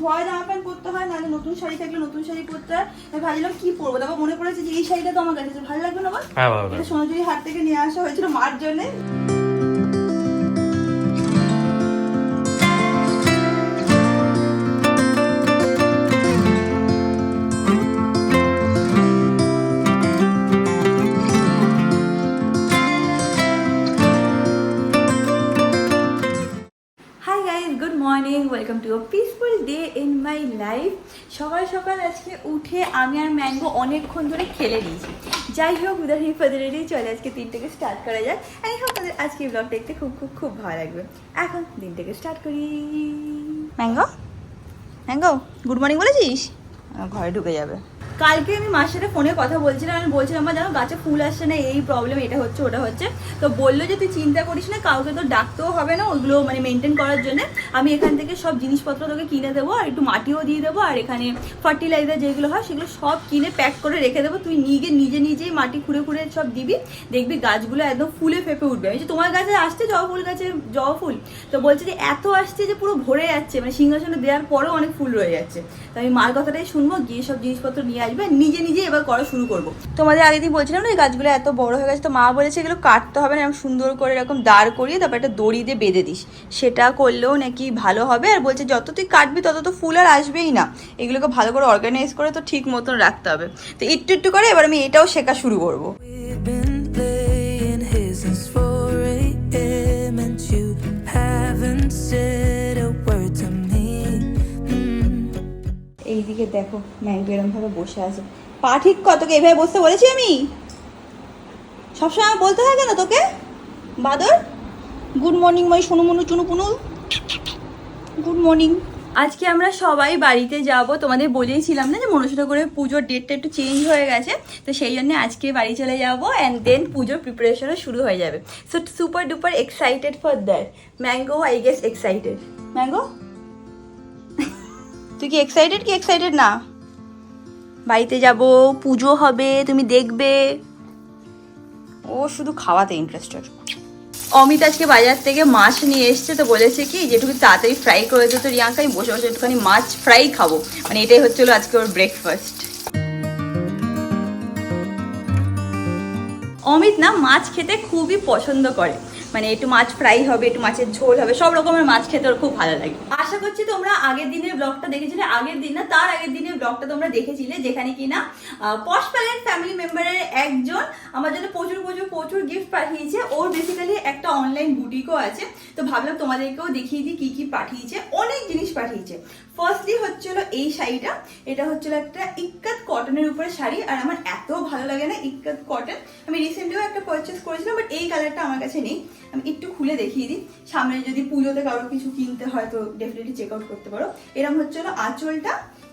হয় জামা প্যান্ট পরতে হয়, নাহলে নতুন শাড়ি থাকলে নতুন শাড়ি পরতে হয়। আমি ভাবছিলাম কি পরবো, তারপর মনে পড়েছে যে এই শাড়িটা তো আমার কাছে ভালো লাগবে না। হ্যাঁ ভালো এটা সোনাঝুরি হাট থেকে নিয়ে আসা হয়েছিল মার জন্য। Hi guys, good morning, welcome to a peaceful day in my life. সকাল সকাল আজকে উঠে আমি আর ম্যাঙ্গো অনেকক্ষণ ধরে খেলে নিয়েছি। যাই হোক, উদার হি ফাদারেরই চলে আজকে দিনটাকে স্টার্ট করা যায়। আমি হোক আজকে ব্লগ দেখতে খুব খুব খুব ভালো লাগবে। এখন দিনটাকে স্টার্ট করি। ম্যাঙ্গো ম্যাঙ্গো গুড মর্নিং বলেছিস? ঘরে ঢুকে যাবে। কালকে আমি মার সাথে ফোনে কথা বলছিলাম, আমি বলছিলাম আমার জানো গাছে ফুল আসছে না, এই প্রবলেম, এটা হচ্ছে ওটা হচ্ছে। তো বললো যে তুই চিন্তা করিস না, কাউকে তো ডাকতেও হবে না ওগুলো মানে মেনটেন করার জন্য। আমি এখান থেকে সব জিনিসপত্র তোকে কিনে দেবো, আর একটু মাটিও দিয়ে দেবো, আর এখানে ফার্টিলাইজার যেগুলো হয় সেগুলো সব কিনে প্যাক করে রেখে দেবো। তুই নিজেই মাটি খুঁড়ে খুঁড়ে সব দিবি, দেখবি গাছগুলো একদম ফুলে ফেপে উঠবে। আমি যে তোমার গাছে আসছে জবা ফুল, গাছে জবা ফুল, তো বলছে যে এত আসছে যে পুরো ভরে যাচ্ছে, মানে সিংহাসনে দেওয়ার পরেও অনেক ফুল রয়ে যাচ্ছে। তো আমি মার কথাটাই শুনবো, গিয়ে সব জিনিসপত্র নিয়ে আসবে, নিজে এবার করা শুরু করবো। তোমাদের আগের দিন বলছিলাম না এই গাছগুলো এত বড় হয়ে গেছে, তো মা বলেছে এগুলো কাটতে হবে না, এরকম সুন্দর করে এরকম দাঁড় করিয়ে তারপর একটা দড়ি দিয়ে বেঁধে দিস, সেটা করলেও নাকি ভালো হবে। আর বলছে যত তুই কাটবি তত তো ফুল আর আসবেই না, এগুলোকে ভালো করে অর্গানাইজ করে তো ঠিক মতন রাখতে হবে। তো একটু করে এবার আমি এটাও শেখা শুরু করবো। এইদিকে দেখো ম্যাঙ্গো এরকম ভাবে বসে আছে। পা ঠিক কর, তোকে এইভাবে বসতে বলেছি আমি? সবসময় বলতে হয় কেন তোকে? বাদর, good morning my Sonu Monu Chunu Punu, good morning. আজকে আমরা সবাই বাড়িতে যাব, তোমাদের বলেইছিলাম না যে মনসা ঠাকুরের পুজোর ডেটটা একটু চেঞ্জ হয়ে গেছে, তো সেই জন্য আজকে বাড়ি চলে যাব অ্যান্ড দেন পুজোর প্রিপারেশনও শুরু হয়ে যাবে। So super duper excited for that. Mango I guess excited. Mango তুই কি এক্সাইটেড না? বাড়িতে যাব, পুজো হবে, তুমি দেখবে। ও শুধু খাওয়াতে ইন্টারেস্টেড। অমিত আজকে বাজার থেকে মাছ নিয়ে এসছে, তো বলেছে কি যেটুকু তাড়াতাড়ি ফ্রাই করে দিত রিয়াঙ্কা, আমি বসে বসে একটুখানি মাছ ফ্রাই খাবো, মানে এটাই হচ্ছিল আজকে ওর ব্রেকফাস্ট। অমিত না মাছ খেতে খুবই পছন্দ করে, মানে একটু মাছ ফ্রাই হবে, একটু মাছের ঝোল হবে, সব রকমের মাছ খেতে ওর খুব ভালো লাগে। আশা করছি তোমরা আগের দিনের ব্লগটা দেখেছিলে, আগের দিন না তার আগের দিনের ব্লগটা তোমরা দেখেছিলে, যেখানে কিনা পশ প্যালেট ফ্যামিলি মেম্বারের একজন আমার জন্য প্রচুর গিফট পাঠিয়েছে। ওর বেসিক্যালি একটা অনলাইন বুটিকও আছে, তো ভাবলাম তোমাদেরকেও দেখিয়ে দিই কি পাঠিয়েছে। অনেক জিনিস পাঠিয়েছে। ফার্স্টলি হচ্ছিল এই শাড়িটা, এটা হচ্ছিল একটা ইক্কাত কটনের উপরে শাড়ি, আর আমার এত ভালো লাগে না ইক্কাত কটন। আমি রিসেন্টলিও একটা পারচেস করেছিলাম, বাট এই কালারটা আমার কাছে নেই। আমি একটু খুলে দেখিয়ে দিই, সামনে যদি পুজোতে কারো কিছু কিনতে হয় তো ডেফিনেটলি চেক আউট করতে পারো। এরকম হচ্ছিল আঁচলটা,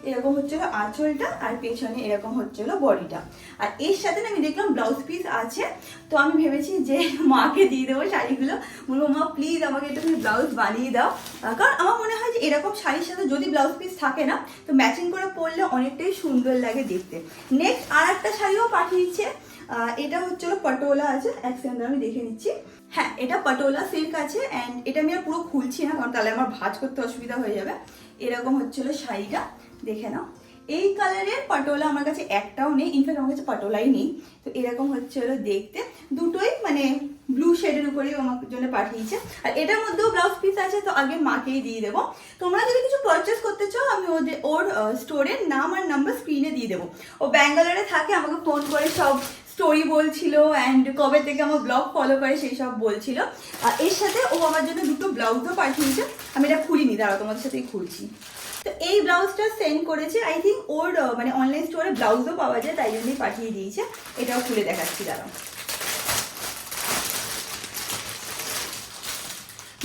এরকম হচ্ছিল আঁচলটা, আর পেছনে এরকম হচ্ছিল বডিটা। আর এর সাথে আমি দেখলাম ব্লাউজ পিস আছে, তো আমি ভেবেছি যে মাকে দিয়ে দেবো শাড়িগুলো, বলবো মা প্লিজ আমাকে একটু ব্লাউজ বানিয়ে দাও। কারণ আমার মনে হয় যে এরকম শাড়ির সাথে যদি ব্লাউজ পিস থাকে না, তো ম্যাচিং করে পরলে অনেকটাই সুন্দর লাগে দেখতে। নেক্সট আর একটা শাড়িও পাঠিয়েছে, এটা হচ্ছিল পটোলা আছে, এক সেকেন্ড আমি দেখে নিচ্ছি। হ্যাঁ, এটা পটোলা সিল্ক আছে, অ্যান্ড এটা আমি আর পুরো খুলছি না কারণ তাহলে আমার ভাঁজ করতে অসুবিধা হয়ে যাবে। এরকম হচ্ছিল শাড়িটা, দেখে নাও। এই কালারের পটোলা আমার কাছে একটাও নেই, ইনফ্যাক্ট আমার কাছে পটোলাই নেই। তো এরকম হচ্ছিল দেখতে, দুটোই মানে ব্লু শেডের উপরেই আমার জন্য পাঠিয়েছে। আর এটার মধ্যেও ব্লাউজ পিস আছে, তো আগে মাকেই দিয়ে দেবো। তোমরা যদি কিছু পারচেস করতে চাও আমি ওর স্টোরের নাম আর নাম্বার স্ক্রিনে দিয়ে দেবো। ও ব্যাঙ্গালোরে থাকে, আমাকে ফোন করে সব স্টোরি বলছিল, অ্যান্ড কবে থেকে আমার ব্লগ ফলো করে সেই সব বলছিল। এর সাথে ও আমার জন্য দুটো ব্লাউজও পাঠিয়েছে, আমি এটা খুলিনি, দাঁড়াও তোমাদের সাথেই খুলছি। তো এই ব্লাউজটা সেন্ড করেছে, আই থিঙ্ক ওর মানে অনলাইন স্টোরে ব্লাউজও পাওয়া যায়, তাই জন্যই পাঠিয়ে দিয়েছে। এটাও খুলে দেখাচ্ছি, দাঁড়াও।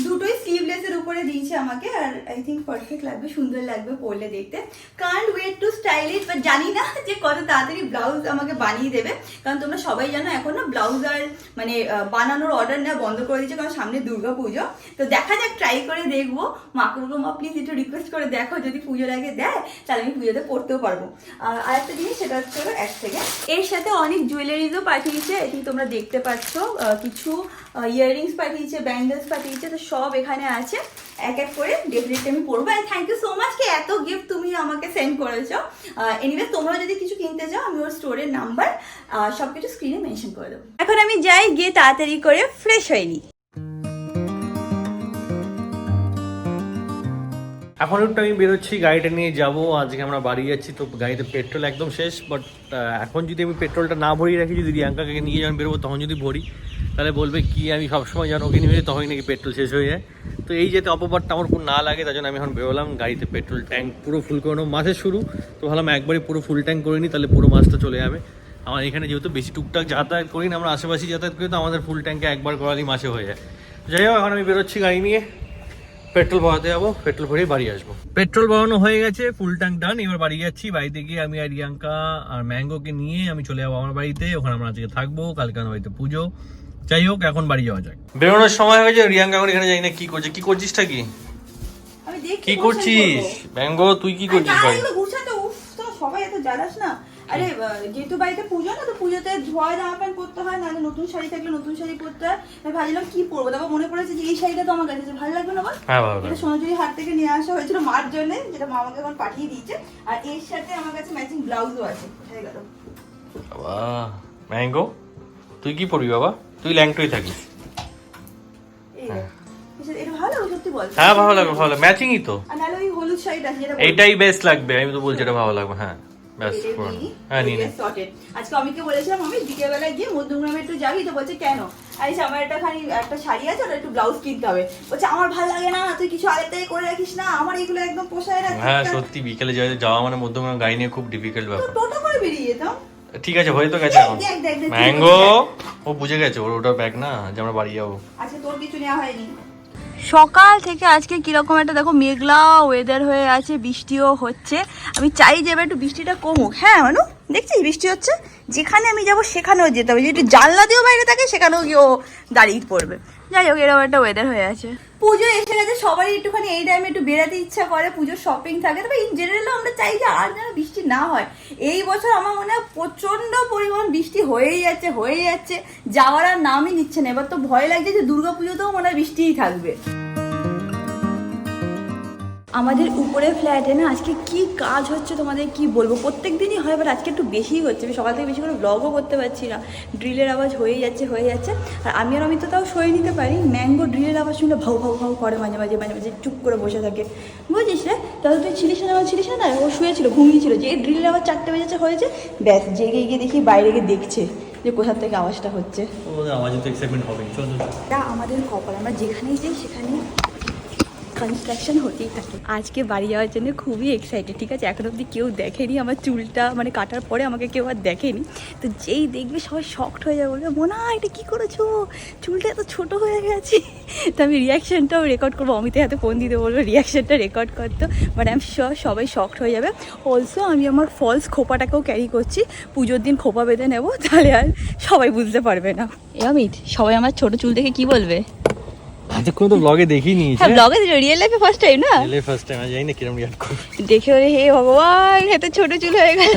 দুটোই স্লিভলেসের উপরে দিয়েছে আমাকে, আর আই থিঙ্ক পারফেক্ট লাগবে, সুন্দর লাগবে পরলে দেখতে। Can't wait to style it, but জানি না যে কত তাড়াতাড়ি ব্লাউজ আমাকে বানিয়ে দেবে, কারণ তোমরা সবাই জানো এখন না ব্লাউজ আর মানে বানানোর অর্ডার নেওয়া বন্ধ করে দিয়েছে, কারণ সামনে দুর্গা পুজো। তো দেখা যাক, ট্রাই করে দেখবো। মাকে বলবো মা প্লিজ একটু রিকোয়েস্ট করে দেখো, যদি পুজোর আগে দেয় তাহলে আমি পুজোতে পরতেও পারবো। আর একটা জিনিস সেটা হচ্ছে এক থেকে এর সাথে অনেক জুয়েলারিজও পাঠিয়েছে, আই থিঙ্ক তোমরা দেখতে পাচ্ছ। কিছু ইয়াররিংস পাঠিয়েছে, ব্যাঙ্গলস পাঠিয়েছে, তো সব এখানে আছে। এক এক করে ডেফিনেটলি আমি পরবো। And thank you so much কি এত গিফট তুমি আমাকে সেন্ড করেছো। এনিওয়ে তোমরা যদি কিছু কিনতে চাও আমি ওর স্টোরের নাম্বার সবকিছু স্ক্রিনে মেনশন করে দেবো। এখন আমি যাই, গিয়ে তাড়াতাড়ি করে ফ্রেশ হয়ে নিই। এখন একটু আমি বেরোচ্ছি, গাড়িটা নিয়ে যাব। আজকে আমরা বাড়ি যাচ্ছি, তো গাড়িতে পেট্রোল একদম শেষ। বাট এখন যদি আমি পেট্রোলটা না ভরিয়ে রাখি, যদি রিয়াঙ্কাকে নিয়ে যখন বেরোবো তখন যদি ভরি, তাহলে বলবে কি আমি সবসময় যেন ওকে নিয়ে তখনই নাকি পেট্রোল শেষ হয়ে যায়। তো এই যাতে অপবাদটা আমার পুরো না লাগে, তার জন্য আমি এখন বেরোলাম। গাড়িতে পেট্রোল ট্যাঙ্ক পুরো ফুল করে নেবো। মাসের শুরু তো ভাবলাম একবারই পুরো ফুল ট্যাঙ্ক করে নিই, তাহলে পুরো মাসটা চলে যাবে। আমার এখানে যেহেতু বেশি টুকটাক যাতায়াত করি না, আমরা আশেপাশে যাতায়াত করি, তো আমাদের ফুল ট্যাঙ্কে একবার করালেই মাসে হয়ে যায়। যাই হোক, এখন আমি বেরোচ্ছি গাড়ি নিয়ে, পেট্রোল ভরাতে যাবো, পেট্রোল ভরেই বাড়ি আসবো। পেট্রোল ভরানো হয়ে গেছে, ফুল ট্যাঙ্ক ডান। এবার বাড়ি যাচ্ছি। বাড়িতে গিয়ে আমি আর রিয়াঙ্কা আর ম্যাঙ্গোকে নিয়ে আমি চলে যাবো আমার বাড়িতে। ওখানে আমরা আজকে থাকবো, কালকে আমার বাড়িতে পুজো। যাই হোক, এখন বাড়ি যাওয়া যাক। বেরোনোর সময় হয়ে গেছে। রিয়াঙ্কা এখন এখানে যাই না, কি করছে? কি করছিসটা কি? কি করছিস ম্যাঙ্গো? তুই কি করছিস ভাই? সবাই এত জ্বালাস না। আরে যেহেতু বাড়িতে পুজো না, তো পুজোতে ধোয়া জামা প্যান্ট পরতে হয়, নাহলে নতুন শাড়ি থাকলে নতুন শাড়ি পরতে হয়। আমি ভাবছিলাম কি পরবো, তারপর মনে পড়েছে যে এই শাড়িটা তো আমার কাছে ভালো লাগবে না। হ্যাঁ ভালো লাগবে। এটা সোনাঝুরি হাট থেকে নিয়ে আসা হয়েছিল মার জন্য, যেটা মা আমাকে এখন পাঠিয়ে দিয়েছে। আর এর সাথে আমার কাছে ম্যাচিং ব্লাউজও আছে। কোথায় গেল বাবা? ম্যাঙ্গো তুই কি পরবি বাবা? তুই ল্যাংটোই থাকিস। এটা ভালো সত্যি বল? হ্যাঁ ভালো লাগবে, ভালো লাগবে, ম্যাচিংই তো। আর নাহলে ওই হলুদ শাড়িটা যেটা এইটাই বেস্ট লাগবে, আমি তো বলছি এটা ভালো লাগবে। হ্যাঁ হ্যাঁ নিয়ে আজকে অমিতকে বলেছিলাম আমি বিকেলবেলায় গিয়ে মধ্যমগ্রামে একটু যাবি, তো বলছে কেন? আইসা আমার একটা শাড়ি আছে, ওটা একটু ব্লাউজ কিনতে হবে। বলছে আমার ভালো লাগে না, তুই কিছু আগে থেকে করে রাখিস না, আমার এগুলো একদম পোষায় না। হ্যাঁ সত্যি বিকেলে যাওয়া মানে মধ্যমগ্রাম গাড়ি নিয়ে খুব ডিফিকাল্ট ব্যাপার। টোটো করে বেরিয়ে যেতাম। ঠিক আছে, হয়ে তো গেছে এখন। ম্যাঙ্গো ও বুঝে গেছে, ওটা ব্যাগ না যে আমরা বাড়ি যাবো। আজকে তোর কিছু নেওয়া হয়নি। সকাল থেকে আজকে কিরকম একটা দেখো মেঘলা ওয়েদার হয়ে আছে, বৃষ্টিও হচ্ছে। আমি চাই যে এবার একটু বৃষ্টিটা কমুক। হ্যাঁ মানু দেখছিস বৃষ্টি হচ্ছে, যেখানে আমি যাবো সেখানেও যেতে হবে। যদি জানলা দিয়েও বাইরে থাকে সেখানেও গিয়ে ও দাঁড়িয়ে পড়বে। যাই হোক, এরকম একটা ওয়েদার হয়ে আছে। পুজো এসে গেছে, সবারই একটুখানি এই টাইমে একটু বেড়াতে ইচ্ছা করে, পুজোর শপিং থাকে। তবে ইন জেনারেলও আমরা চাই যে আর যেন বৃষ্টি না হয়। এই বছর আমার মনে হয় প্রচন্ড পরিমাণ বৃষ্টি হয়েই যাচ্ছে, যাওয়ার আর নামই নিচ্ছে না। এবার তো ভয় লাগছে যে দুর্গাপুজোতেও মনে হয় বৃষ্টিই থাকবে। আমাদের উপরে ফ্ল্যাটে না আজকে কি কাজ হচ্ছে তোমাদের কি বলবো। প্রত্যেক দিনই হয়, বাট আজকে একটু বেশিই হচ্ছে। আমি সকাল থেকে বেশি করে ব্লগও করতে পারছি না, ড্রিলের আওয়াজ হয়ে যাচ্ছে। আর আমি আর অমিত তাও সয়ে নিতে পারি। ম্যাঙ্গো ড্রিলের আওয়াজ শুনলে ভাউ করে মাঝে মাঝে চুপ করে বসে থাকে। বুঝিস রে? তাহলে তুই ছিলিস না, ও শুয়েছিল, ঘুমিয়েছিল। যে ড্রিলের আওয়াজ 4টে বেজেছে হয়েছে, ব্যাস জেগে গিয়ে দেখি বাইরে গিয়ে দেখছে যে কোথার থেকে আওয়াজটা হচ্ছে। আমাদের কপাল, আমরা যেখানেই যাই সেখানেই কনস্ট্রাকশন হতেই থাকে। আজকে বাড়ি যাওয়ার জন্য খুবই এক্সাইটেড। ঠিক আছে, এখন অবধি কেউ দেখেনি আমার চুলটা, মানে কাটার পরে আমাকে কেউ আর দেখেনি। তো যেই দেখবে সবাই শকড হয়ে যাবে, বলবে মোনা এটা কী করেছো, চুলটা এত ছোটো হয়ে গেছে। তো আমি রিয়াকশানটাও রেকর্ড করবো, অমিতের হাতে ফোন দিতে বলবো রিয়াকশানটা রেকর্ড করতো। বাট আই এম শিওর সবাই শকড হয়ে যাবে। অলসো আমি আমার ফলস খোপাটাকেও ক্যারি করছি। পুজোর দিন খোপা বেঁধে নেবো, তাহলে আর সবাই বুঝতে পারবে না। এ অমিত, সবাই আমার ছোটো চুল দেখে কি বলবে? আজকে কোনো তো ব্লগে দেখিনি। হ্যাঁ ব্লগে রিয়েল লাইফে ফার্স্ট টাইম না? Real first time. আমি জানি না কিরকম রিঅ্যাক্ট করবে। দেখে ওরে হে ভগবান এত ছোট চুল হয়ে গেল।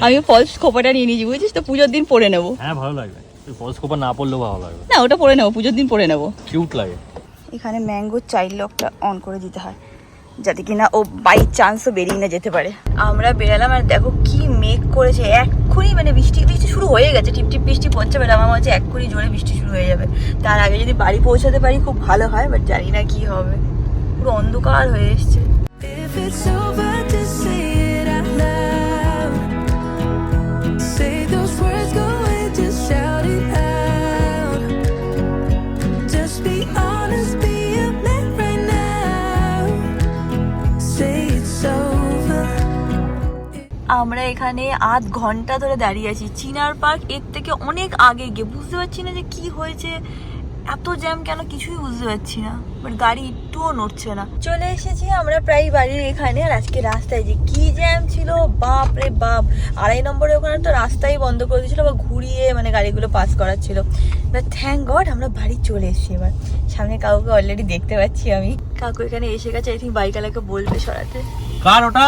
আমি ফলস খোপাটা নিয়ে নিয়েছি, বুঝছিস তো, পুজোর দিন পরে নেবো। হ্যাঁ ভালো লাগবে, তুই ফলস খোপা না পরলেও ভালো লাগবে। না ওটা পরে নেবো, পুজোর দিন পরে নেবো, কিউট লাগে। এখানে ম্যাঙ্গো চাইল্ড লকটা অন করে দিতে হয়, যাতে কিনা ও বাই চান্সও বেরিয়ে না যেতে পারে। আমরা বেরালাম আর দেখো কি মেঘ করেছে। এক্ষুনি মানে বৃষ্টি শুরু হয়ে গেছে, টিপটিপ বৃষ্টি পড়ছে। বাট আমার মনে হচ্ছে এক্ষুনি জোরে বৃষ্টি শুরু হয়ে যাবে। তার আগে যদি বাড়ি পৌঁছাতে পারি খুব ভালো হয়, বাট জানি না কি হবে। পুরো অন্ধকার হয়ে এসছে। আমরা এখানে আধ ঘন্টা ধরে দাঁড়িয়ে আছি। চিনার পার্ক এর থেকে অনেক আগে গিয়ে, বুঝতে পারছি না যে কি হয়েছে, এত জ্যাম কেন কিছুই বুঝতে পারছি না। বাট গাড়ি একটুও নড়ছে না। চলে এসেছি আমরা প্রায় বাড়ির এখানে। আর আজকে রাস্তায় যে কি জ্যাম ছিল, বাপ রে বাপ। 2.5 নম্বরে ওখানে তো রাস্তাই বন্ধ করে দিয়েছিল, বা ঘুরিয়ে মানে গাড়িগুলো পাস করাচ্ছিল। বাট থ্যাংক গড আমরা বাড়ি চলে এসেছি। এবার সামনে কাউকে অলরেডি দেখতে পাচ্ছি আমি। কাকু এখানে এসে গেছে, আই থিঙ্ক বাইকওয়ালাকে বলবে সরাতে। কার ওটা?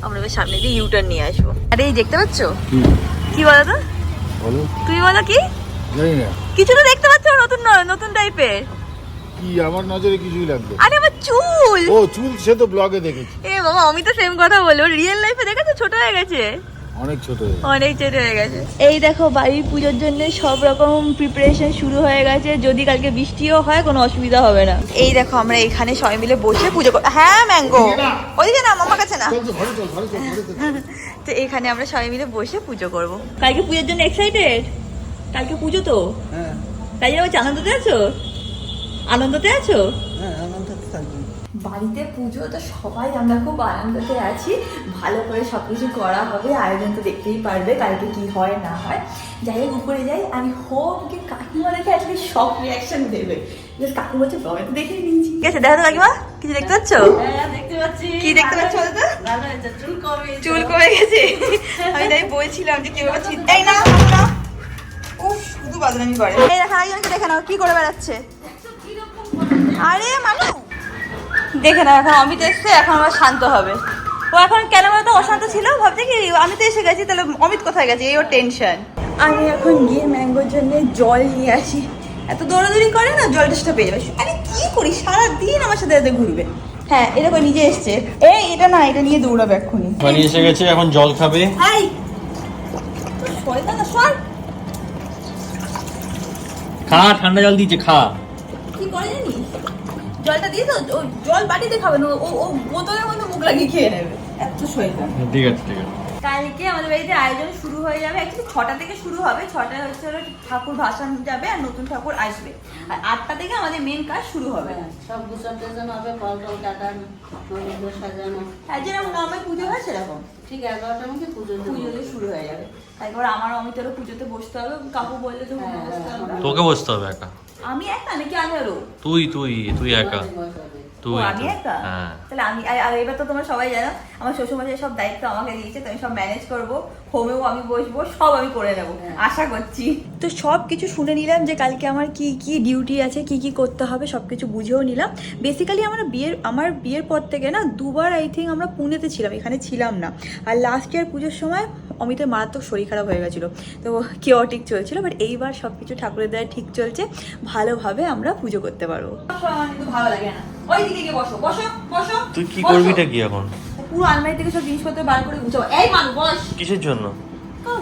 আমরা এবার সামনে দিয়ে ইউটার্ন নিয়ে আসবো। আরে এই দেখতে পাচ্ছ কি বলো তো? তুই বলো কি? কিছু তো দেখতে পাচ্ছ নতুন টাইপের। কি আমার নজরে কিছুই লাগবে আরে আমার চুল, ও চুল সে তো ব্লগে দেখেছি এ বাবা আমি তো সেম কথা বলবো, রিয়েল লাইফে দেখেছো ছোট হয়ে গেছে, অনেক ছোট হয়ে অনেক ছোট হয়ে গেছে। এই দেখো বাড়ির পুজোর জন্য সব রকম প্রিপারেশন শুরু হয়ে গেছে, যদি কালকে বৃষ্টিও হয় কোনো অসুবিধা হবে না। এই দেখো আমরা এখানে সবাই মিলে বসে পুজো কর, হ্যাঁ ম্যাঙ্গো ওইদিকে না মামার কাছে না, চল তো ঘরে চল ঘরে চল ঘরে চল তো এখানে আমরা সবাই মিলে বসে পুজো করব। কালকে পুজোর জন্য এক্সাইটেড, কালকে পুজো তো, হ্যাঁ তাই জন্য বলছি আনন্দতে আছো, আনন্দতে আছো? হ্যাঁ আনন্দতে থাকবি। বাড়িতে পুজো তো সবাই আমরা খুব আনন্দতে আছি, ভালো করে সবকিছু করা হবে, আয়োজন তো দেখতেই পারবে কালকে কি হয় না হয়। যাই হোক উপরে যাই, আমি হোমকে কাকিমা দেখে আসলে সব রিয়াকশন দেবে, কাকু বলছে ব্লগে তো দেখে নিয়েছি। ঠিক আছে দেখো তো কাকিমা কিছু দেখতে পাচ্ছ? দেখতে পাচ্ছি। কি দেখতে পাচ্ছ বলো তো? ভালো হয়েছে, চুল কমে চুল কমে গেছে। আমি তাই বলছিলাম যে কিভাবে এই না না উফ শুধু বাদরামি করে। এই দেখা একজনকে দেখে নাও কি করে বেড়াচ্ছে। আরে মানু দেখে নাও, এখন অমিত এসছে, এখন আবার শান্ত হবে। ও এখন কেন বলতো অশান্ত ছিল, ভাবছে কি আমি তো এসে গেছি, তাহলে অমিত কোথায় গেছে, এই ওর টেনশন। আমি এখন গিয়ে ম্যাঙ্গোর জন্য জল নিয়ে আসি, এত দৌড়াদৌড়ি করে না জল টেস্টটা পেয়ে যাবে। আরে কি করি সারাদিন আমার সাথে এতে ঘুরবে। হ্যাঁ এটা করে নিজে এসছে, এই এটা না এটা নিয়ে দৌড়াবে এক্ষুনি। বাড়ি এসে গেছে, এখন জল খাবে। এই শয়তান না সর, খা, ঠান্ডা জল দিয়েছে, খা। কি করে জানিস জলটা দিয়ে তো ও জল বাটিতে খাবে না, ও বোতলের মধ্যে মুখ লাগিয়ে খেয়ে নেবে, এত শয়তান। ঠিক আছে ঠিক আছে। কালকে আমাদের বাড়িতে আয়োজন শুরু হয়ে যাবে, অ্যাকচুয়ালি 6টা থেকে শুরু হবে, 6টায় হচ্ছে হলো ঠাকুর ভাসান যাবে আর নতুন ঠাকুর আসবে, আর 8টা থেকে আমাদের মেন কাজ শুরু হবে। সব গুছান টেছান হবে, ফল টল কাটানো, নৈবেদ্য সাজানো। আর যেরকম নর্মাল পুজো হয় সেরকম ঠিক 11টার মধ্যে পুজো দেবো। পুজোতে শুরু হয়ে যাবে। তারপর আমার অমিতেরও পুজোতে বসতে হবে, কাকু বললে তো বসতে হবে। তোকে বসতে হবে একা। আমি একা নাকি আরো? তুই তুই তুই একা, ও, তুই আমি একা? হ্যাঁ। তাহলে আমি আর এবার তো তোমরা সবাই জানো আমার শ্বশুরমশাই সব দায়িত্ব আমাকে দিয়েছে, তো আমি সব ম্যানেজ করবো, হোমেও আমি বসবো, সব আমি করে নেবো আশা করছি। তো সব কিছু শুনে নিলাম যে কালকে আমার কি কি ডিউটি আছে, কি কি করতে হবে সব কিছু বুঝেও নিলাম। বেসিক্যালি আমার বিয়ের পর থেকে না দুবার আই থিঙ্ক আমরা পুনেতে ছিলাম, এখানে ছিলাম না। আর লাস্ট ইয়ার পুজোর সময় অমিতের মারাত্মক শরীর খারাপ হয়ে গেছিলো, তো কেওয়াটিক চলছিল, বাট এইবার সব কিছু ঠাকুরের দ্বারা ঠিক চলছে, ভালোভাবে আমরা পুজো করতে পারবো। ভালো লাগে না, ওইদিকে গিয়ে বসো বসো বসো। তুই কি করবিটা কি এখন? পুরো আলমারি থেকে সব জিনিসপত্র বার করে গুছাবো। এই মানুষ বস, কিসের জন্য?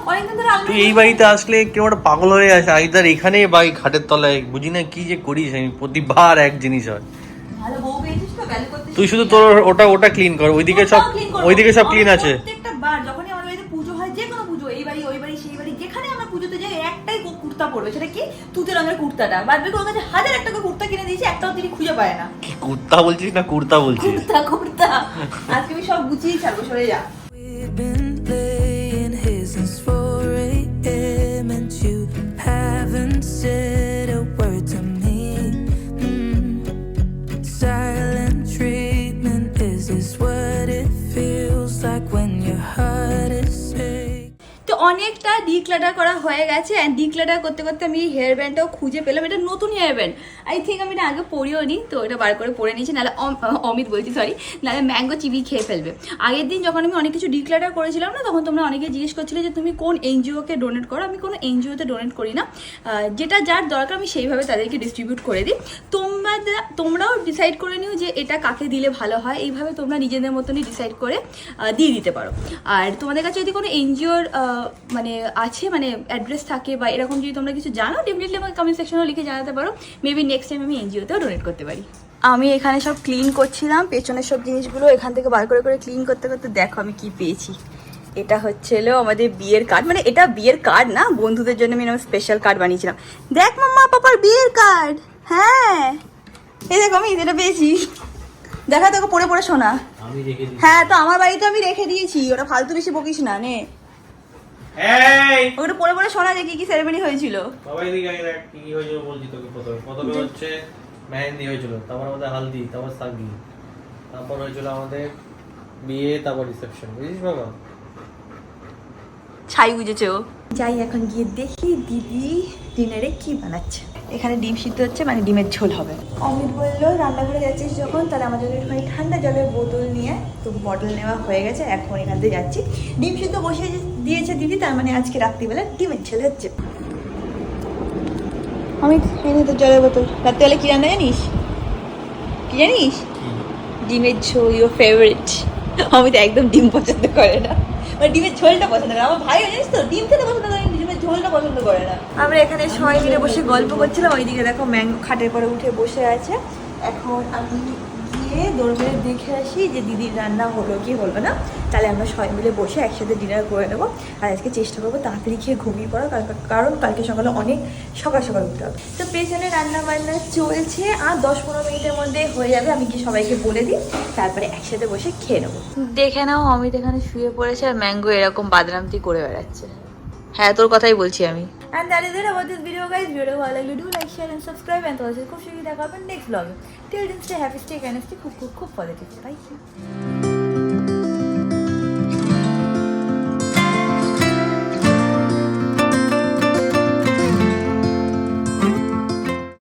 অনেকদিন ধরে তুই আলমারি এই বাড়িতে আসলে কেউ একটা পাগল হয়ে আসে, আইদার এখানে বা এই খাটের তলায়, বুঝি না কি যে করিস, আমি প্রতিবার এক জিনিস হয়। ভালো বউ পেয়েছিস তো, ভ্যালু করতে তুই শুধু তোর ওটা ক্লিন কর, ওইদিকে সব ক্লিন আছে। প্রত্যেকটা বার যখনই আমাদের বাড়িতে পুজো হয়, যে কোনো পুজো, এই বাড়ি ওই বাড়ি সেই বাড়ি, যেখানে আমরা পুজোতে যাই একটাই কুর্তা পরবে, সেটা কি তুতে রঙের কুর্তাটা। বাদ বাকি ওর কাছে 1000 টাকা কুর্তা কিনে দিয়েছি, একটাও তিনি খুঁজে পায় না। কি কুর্তা বলছিস না কুর্তা বলছিস? কুর্তা আজকে আমি সব গুছিয়ে ছাড়বো, সরে যা। We've been laying here since 4 a.m. and you haven't said a word to me. Silent treatment, is this what it feels like when your heart is sick? তো অনেকটা ডিক্লাটার করা হয়ে গেছে, অ্যান্ড ডিক্লাটার করতে করতে আমি এই হেয়ার ব্যান্ডটাও খুঁজে পেলাম। এটা নতুন হেয়ার ব্যান্ড, আই থিঙ্ক আমি এটা আগে পরিও নি, তো এটা বার করে পরে নিয়েছি, নাহলে অমিত বলছি সরি, নাহলে ম্যাঙ্গো চিবি খেয়ে ফেলবে। আগের দিন যখন আমি অনেক কিছু ডিক্লাটার করেছিলাম না, তখন তোমরা অনেকে জিজ্ঞেস করছিলে যে তুমি কোন এনজিওকে ডোনেট করো। আমি কোনো এনজিওতে ডোনেট করি না, যেটা যার দরকার আমি সেইভাবে তাদেরকে ডিস্ট্রিবিউট করে দিই। তোমরাও ডিসাইড করে নিও যে এটা কাকে দিলে ভালো হয়, এইভাবে তোমরা নিজেদের মতনই ডিসাইড করে দিয়ে দিতে পারো। আর তোমাদের কাছে যদি কোনো এনজিওর মানে আছে, মানে অ্যাড্রেস থাকে বা এরকম যদি তোমরা কিছু জানো, ডেফিনেটলি আমাকে কমেন্ট সেকশনেও লিখে জানাতে পারো, মেবি নেক্সট টাইম আমি এনজিওতেও ডোনেট করতে পারি। আমি এখানে সব ক্লিন করছিলাম, পেছনের সব জিনিসগুলো এখান থেকে বার করে করে ক্লিন করতে করতে দেখো আমি কি পেয়েছি। এটা হচ্ছিল আমাদের বিয়ের কার্ড, মানে এটা বিয়ের কার্ড না, বন্ধুদের জন্য আমি এরকম স্পেশাল কার্ড বানিয়েছিলাম। দেখ মাম্মা পাপার বিয়ের কার্ড, হ্যাঁ এই দেখো আমি এটা পেয়েছি, দেখা তোকে পড়ে পড়ে শোনা। আমি রেখে দিই। হ্যাঁ তো আমার বাড়িতে আমি রেখে দিয়েছি, ওটা ফালতু বেশি বকিস না, নে এই ওটা পড়ে পড়ে শোনা যে কি কি সেরেমনি হয়েছিল। সবাই দিকে আগে দেখ কি কি হয়েছিল বলছি তোকে। প্রথমে হচ্ছে মেহেন্দি হয়েছিল, তারপর আমাদের হালদি, তারপর সাগি, তারপর হয়েছিল আমাদের বিয়ে, তারপর রিসেপশন, বুঝিস বাবা? ছাই বুঝেছে ও। যাই এখন গিয়ে দেখি দিদি ডিনারে কি বানাচ্ছে। এখানে ডিম সিদ্ধ হচ্ছে, মানে ডিমের ঝোল হবে। অমিত বললো রান্নাঘরে যাচ্ছিস যখন, তাহলে আমার জন্য একটুখানি ঠান্ডা জলের বোতল নিয়ে, তো বটল নেওয়া হয়ে গেছে, এখন এখান থেকে যাচ্ছি। ডিম সিদ্ধ বসিয়ে দিয়েছে দিদি, তার মানে আজকে রাত্রিবেলা ডিমের ঝোল হচ্ছে। অমিত এনে তো জলের বোতল। রাত্রিবেলা কি রান্না জানিস? কি জানিস? ডিমের ঝোল, ইউর ফেভারিট। আমি তো একদম ডিম পছন্দ করে না, মানে ডিমের ঝোলটা পছন্দ করে। আমার ভাইও জানিস তো ডিম খেতে পছন্দ করে, ডিমের ঝোলটা পছন্দ করে না। আমরা এখানে সবাই মিলে বসে গল্প করছিলাম, ওইদিকে দেখো ম্যাঙ্গো খাটের পরে উঠে বসে আছে। এখন আমি গিয়ে দৌড় মেরে দেখে আসি যে দিদির রান্না হলো কি হলো না, তাহলে আমরা সবাই মিলে বসে একসাথে ডিনার করে নেবো। আর আজকে চেষ্টা করবো তাড়াতাড়ি খেয়ে ঘুমিয়ে পড়া, কারণ কালকে সকালে অনেক সকাল সকাল উঠতে হবে। তো পেছনে রান্না বান্না চলছে, আর 10-15 মিনিটের মধ্যে হয়ে যাবে। আমি কি সবাইকে বলে দিই, তারপরে একসাথে বসে খেয়ে নেবো। দেখে নাও অমিত এখানে শুয়ে পড়েছে আর ম্যাঙ্গো এরকম বাদরামতি করে বেড়াচ্ছে। হ্যাঁ, তোর কথাই বলছি আমি। And that is it about this video, guys. Video ভালো লাগলে do like, share and subscribe, and তোমাদের সাথে খুব শীঘ্রই দেখা হবে next vlog. Till then, stay happy, stay kind, stay খুব খুব খুব positive. Bye.